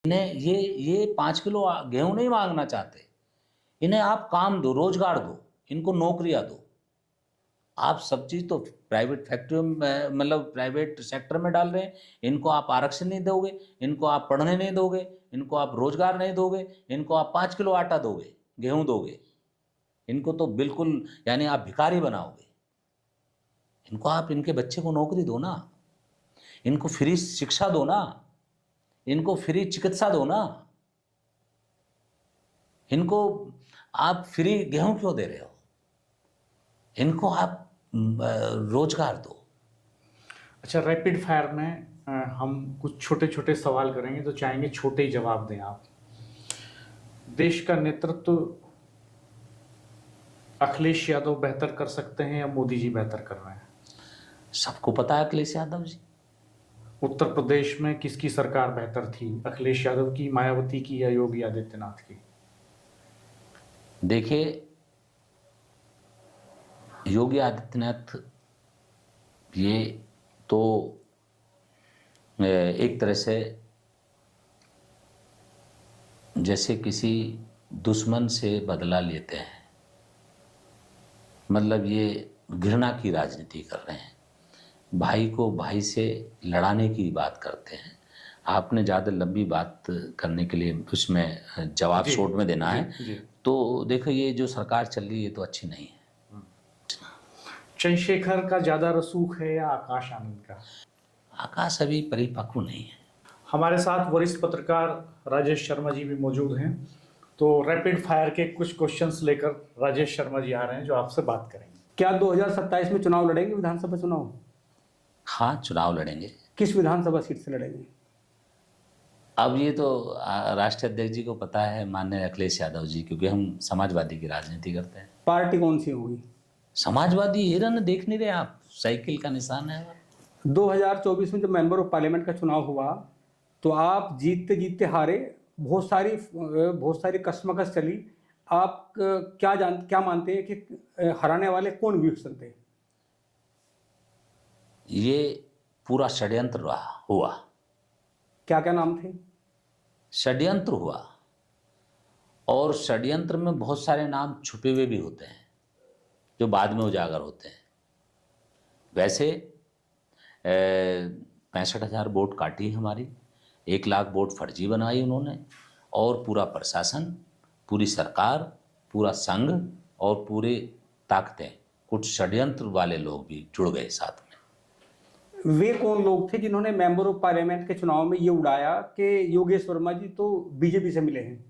इन्हें ये 5 किलो गेहूं नहीं मांगना चाहते, इन्हें आप काम दो, रोजगार दो, इनको नौकरियां दो। आप सब चीज तो प्राइवेट फैक्ट्रियों में, मतलब प्राइवेट सेक्टर में डाल रहे हैं। इनको आप आरक्षण नहीं दोगे, इनको आप पढ़ने नहीं दोगे, इनको आप रोजगार नहीं दोगे, इनको आप 5 किलो आटा दोगे, गेहूं दोगे, इनको तो बिल्कुल यानी आप भिखारी बनाओगे। इनको आप, इनके बच्चे को नौकरी दो ना, इनको फ्री शिक्षा दो ना, इनको फ्री चिकित्सा दो ना, इनको आप फ्री गेहूं क्यों दे रहे हो? इनको आप रोजगार दो। अच्छा, रैपिड फायर में हम कुछ छोटे छोटे सवाल करेंगे तो चाहेंगे छोटे ही जवाब दें आप। देश का नेतृत्व अखिलेश यादव बेहतर कर सकते हैं या मोदी जी बेहतर कर रहे हैं? सबको पता है अखिलेश यादव जी। उत्तर प्रदेश में किसकी सरकार बेहतर थी, अखिलेश यादव की, मायावती की या योगी आदित्यनाथ की? देखिए, योगी आदित्यनाथ ये तो एक तरह से जैसे किसी दुश्मन से बदला लेते हैं, मतलब ये घृणा की राजनीति कर रहे हैं, भाई को भाई से लड़ाने की बात करते हैं। आपने ज़्यादा लंबी बात करने के लिए उसमें जवाब शॉर्ट में देना है। तो देखो, ये जो सरकार चल रही है ये तो अच्छी नहीं है। चंद्रशेखर का ज्यादा रसूख है या आकाश आनंद का? आकाश अभी परिपक्व नहीं है। हमारे साथ वरिष्ठ पत्रकार राजेश शर्मा जी भी मौजूद हैं। तो रैपिड फायर के कुछ क्वेश्चंस लेकर राजेश शर्मा जी आ रहे हैं जो आपसे बात करेंगे। क्या 2027 में चुनाव लड़ेंगे, विधानसभा चुनाव? हाँ, चुनाव लड़ेंगे। किस विधानसभा सीट से लड़ेंगे? अब ये तो राष्ट्रीय अध्यक्ष जी को पता है, माननीय अखिलेश यादव जी, क्योंकि हम समाजवादी की राजनीति करते हैं। पार्टी कौन सी होगी? समाजवादी हिरन देख नहीं रहे आप, साइकिल का निशान है। 2024 में जब मेंबर ऑफ पार्लियामेंट का चुनाव हुआ तो आप जीतते जीतते हारे, बहुत सारी कशमकश चली। आप क्या मानते हैं कि हराने वाले कौन भी हो सकते हैं? ये पूरा षड्यंत्र हुआ। क्या क्या नाम थे? षड्यंत्र हुआ, और षड्यंत्र में बहुत सारे नाम छुपे हुए भी होते हैं जो बाद में उजागर होते हैं। वैसे 65,000 वोट काटी हमारी, 1 लाख वोट फर्जी बनाई उन्होंने, और पूरा प्रशासन, पूरी सरकार, पूरा संघ और पूरे ताकतें, कुछ षड्यंत्र वाले लोग भी जुड़ गए साथ में। वे कौन लोग थे जिन्होंने मेंबर ऑफ पार्लियामेंट के चुनाव में ये उड़ाया कि योगेश वर्मा जी तो बीजेपी से मिले हैं?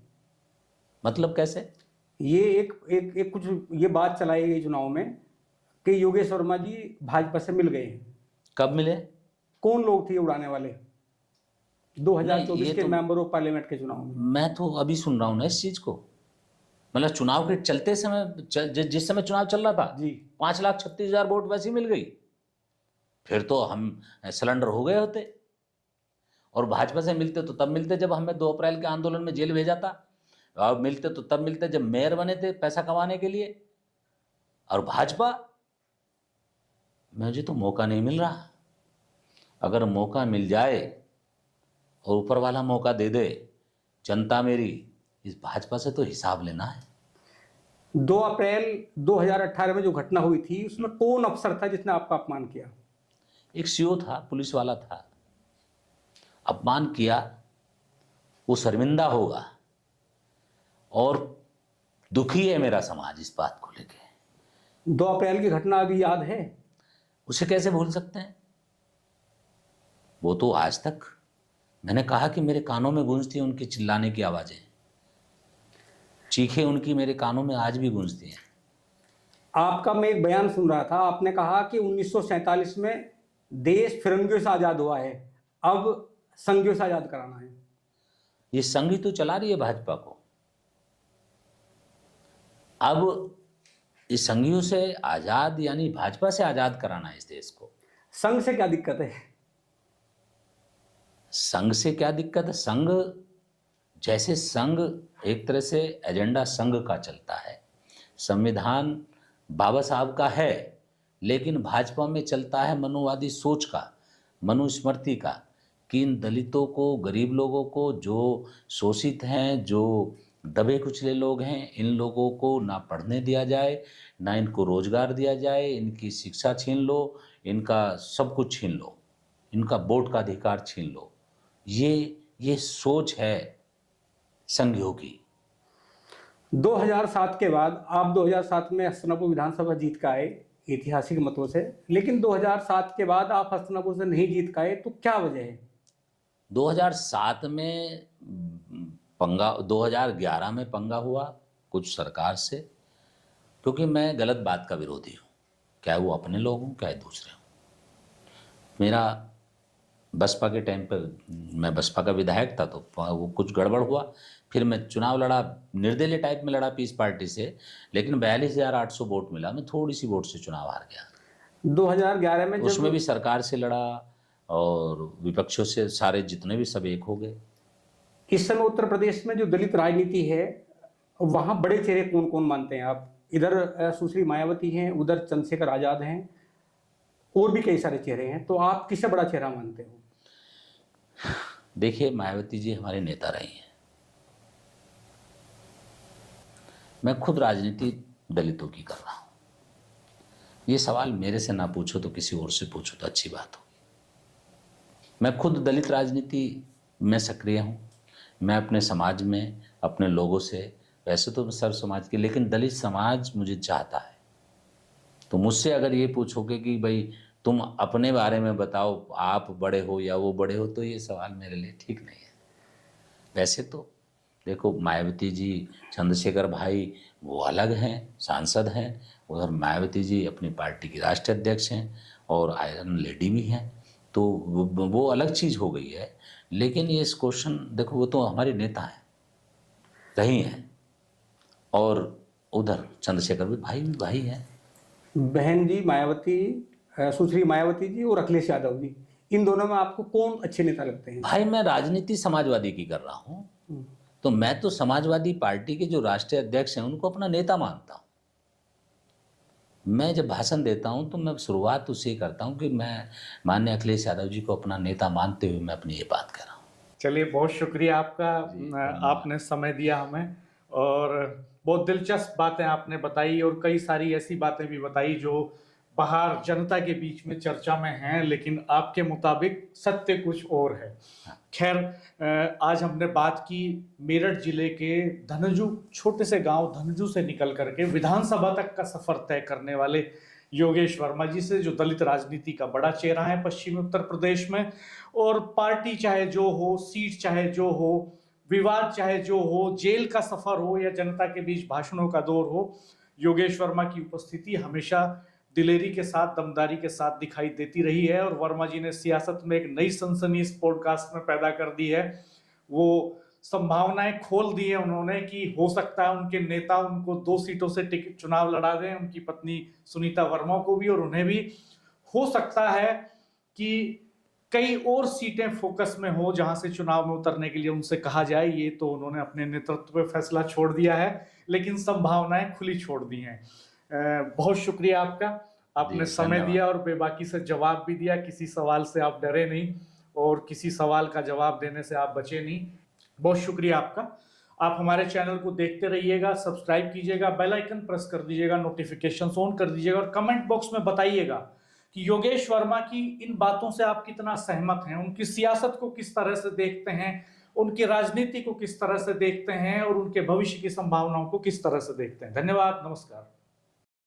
मतलब कैसे? ये एक कुछ ये बात चलाई गई चुनाव में कि योगेश वर्मा जी भाजपा से मिल गए हैं। कब मिले? कौन लोग थे ये उड़ाने वाले 2024 के तो मेंबर ऑफ पार्लियामेंट के चुनाव में? मैं तो अभी सुन रहा हूँ ना इस चीज को। मतलब चुनाव के चलते समय, जिस समय चुनाव चल रहा था जी, 5,36,000 वोट वैसे ही मिल गई। फिर तो हम सिलेंडर हो गए होते, और भाजपा से मिलते तो तब मिलते जब हमें 2 अप्रैल के आंदोलन में जेल भेजा था, और मिलते तो तब मिलते जब मेयर बने थे पैसा कमाने के लिए। और भाजपा, मुझे तो मौका नहीं मिल रहा। अगर मौका मिल जाए और ऊपर वाला मौका दे दे, जनता मेरी, इस भाजपा से तो हिसाब लेना है। 2 अप्रैल 2018 में जो घटना हुई थी उसमें कौन अफसर था जिसने आपका अपमान किया? एक सीओ था, पुलिस वाला था। अपमान किया, वो शर्मिंदा होगा, और दुखी है मेरा समाज इस बात को लेके। 2 अप्रैल की घटना अभी याद है? उसे कैसे भूल सकते हैं? वो तो आज तक, मैंने कहा कि मेरे कानों में गूंजती हैं उनकी चिल्लाने की आवाजें, चीखें उनकी मेरे कानों में आज भी गूंजती हैं। आपका मैं एक बयान सुन रहा था, आपने कहा कि 1947 में देश फिरंगियों से आजाद हुआ है, अब संघियों से आजाद कराना है। ये संघ ही तो चला रही है भाजपा को। अब इस संघियों से आजाद यानी भाजपा से आजाद कराना है इस देश को। संघ से क्या दिक्कत है? संघ से क्या दिक्कत है? संघ, जैसे संघ एक तरह से एजेंडा संघ का चलता है, संविधान बाबा साहब का है, लेकिन भाजपा में चलता है मनुवादी सोच का, मनुस्मृति का, कि इन दलितों को, गरीब लोगों को, जो शोषित हैं, जो दबे कुचले लोग हैं, इन लोगों को ना पढ़ने दिया जाए, ना इनको रोजगार दिया जाए, इनकी शिक्षा छीन लो, इनका सब कुछ छीन लो, इनका वोट का अधिकार छीन लो। ये सोच है संघियों की। 2007 के बाद आप 2007 में हस्तिनापुर विधानसभा जीत के आए ऐतिहासिक मतों से, लेकिन 2007 के बाद आप हस्तिनापुर से नहीं जीत के आए, तो क्या वजह है? 2007 में पंगा, 2011 में पंगा हुआ कुछ सरकार से, क्योंकि मैं गलत बात का विरोधी हूँ, चाहे वो अपने लोग हों चाहे दूसरे हों। मेरा बसपा के टाइम पर, मैं बसपा का विधायक था, तो वो कुछ गड़बड़ हुआ, फिर मैं चुनाव लड़ा, निर्दलीय टाइप में लड़ा पीस पार्टी से, लेकिन 42,800 वोट मिला, मैं थोड़ी सी वोट से चुनाव हार गया। 2011 में उसमें भी सरकार से लड़ा और विपक्षों से, सारे जितने भी सब एक हो गए। इस समय उत्तर प्रदेश में जो दलित राजनीति है, वहाँ बड़े चेहरे कौन कौन मानते हैं आप? इधर सुश्री मायावती हैं, उधर चंद्रशेखर आजाद हैं, और भी कई सारे चेहरे हैं, तो आप किससे बड़ा चेहरा मानते हो? देखिए, मायावती जी हमारे नेता रही हैं। मैं खुद राजनीति दलितों की कर रहा हूँ। ये सवाल मेरे से ना पूछो तो किसी और से पूछो तो अच्छी बात होगी। मैं खुद दलित राजनीति में सक्रिय हूँ। मैं अपने समाज में, अपने लोगों से, वैसे तो सर्व समाज के, लेकिन दलित समाज मुझे चाहता है। तो मुझसे अगर ये पूछोगे कि भाई तुम अपने बारे में बताओ, आप बड़े हो या वो बड़े हो, तो ये सवाल मेरे लिए ठीक नहीं है। वैसे तो देखो, मायावती जी, चंद्रशेखर भाई वो अलग हैं, सांसद हैं, उधर मायावती जी अपनी पार्टी की राष्ट्रीय अध्यक्ष हैं और आयरन लेडी भी हैं, तो वो अलग चीज़ हो गई है। लेकिन ये इस क्वेश्चन, देखो वो तो हमारे नेता हैं, रही हैं, और उधर चंद्रशेखर भी भाई हैं। बहन जी मायावती, सुश्री मायावती जी और अखिलेश यादव जी, इन दोनों में आपको कौन अच्छे नेता लगते हैं? भाई मैं राजनीति समाजवादी की कर रहा हूँ, तो मैं तो समाजवादी पार्टी के जो राष्ट्रीय अध्यक्ष हैं उनको अपना नेता मानता हूँ। मैं जब भाषण देता हूँ तो मैं शुरुआत उससे ही करता हूँ कि मैं माननीय अखिलेश यादव जी को अपना नेता मानते हुए मैं अपनी ये बात कर रहा हूँ। चलिए, बहुत शुक्रिया आपका, आपने समय दिया हमें और बहुत दिलचस्प बातें आपने बताई और कई सारी ऐसी बातें भी बताई जो बाहर जनता के बीच में चर्चा में हैं, लेकिन आपके मुताबिक सत्य कुछ और है। खैर, आज हमने बात की मेरठ जिले के धनजू, छोटे से गांव धनजू से निकल करके विधानसभा तक का सफर तय करने वाले योगेश वर्मा जी से, जो दलित राजनीति का बड़ा चेहरा है पश्चिमी उत्तर प्रदेश में। और पार्टी चाहे जो हो, सीट चाहे जो हो, विवाद चाहे जो हो, जेल का सफर हो या जनता के बीच भाषणों का दौर हो, योगेश वर्मा की उपस्थिति हमेशा दिलेरी के साथ, दमदारी के साथ दिखाई देती रही है। और वर्मा जी ने सियासत में एक नई सनसनी इस पॉडकास्ट में पैदा कर दी है। वो संभावनाएं खोल दी है उन्होंने कि हो सकता है उनके नेता उनको 2 सीटों से टिकट चुनाव लड़ा दें, उनकी पत्नी सुनीता वर्मा को भी और उन्हें भी। हो सकता है कि कई और सीटें फोकस में हो जहां से चुनाव में उतरने के लिए उनसे कहा जाए। ये तो उन्होंने अपने नेतृत्व पे फैसला छोड़ दिया है, लेकिन संभावनाएं खुली छोड़ दी हैं। बहुत शुक्रिया आपका, आपने समय दिया और बेबाकी से जवाब भी दिया। किसी सवाल से आप डरे नहीं और किसी सवाल का जवाब देने से आप बचे नहीं। बहुत शुक्रिया आपका। आप हमारे चैनल को देखते रहिएगा, सब्सक्राइब कीजिएगा, बेल आइकन प्रेस कर दीजिएगा, नोटिफिकेशंस ऑन कर दीजिएगा और कमेंट बॉक्स में बताइएगा कि योगेश वर्मा की इन बातों से आप कितना सहमत हैं, उनकी सियासत को किस तरह से देखते हैं, उनकी राजनीति को किस तरह से देखते हैं और उनके भविष्य की संभावनाओं को किस तरह से देखते हैं। धन्यवाद, नमस्कार।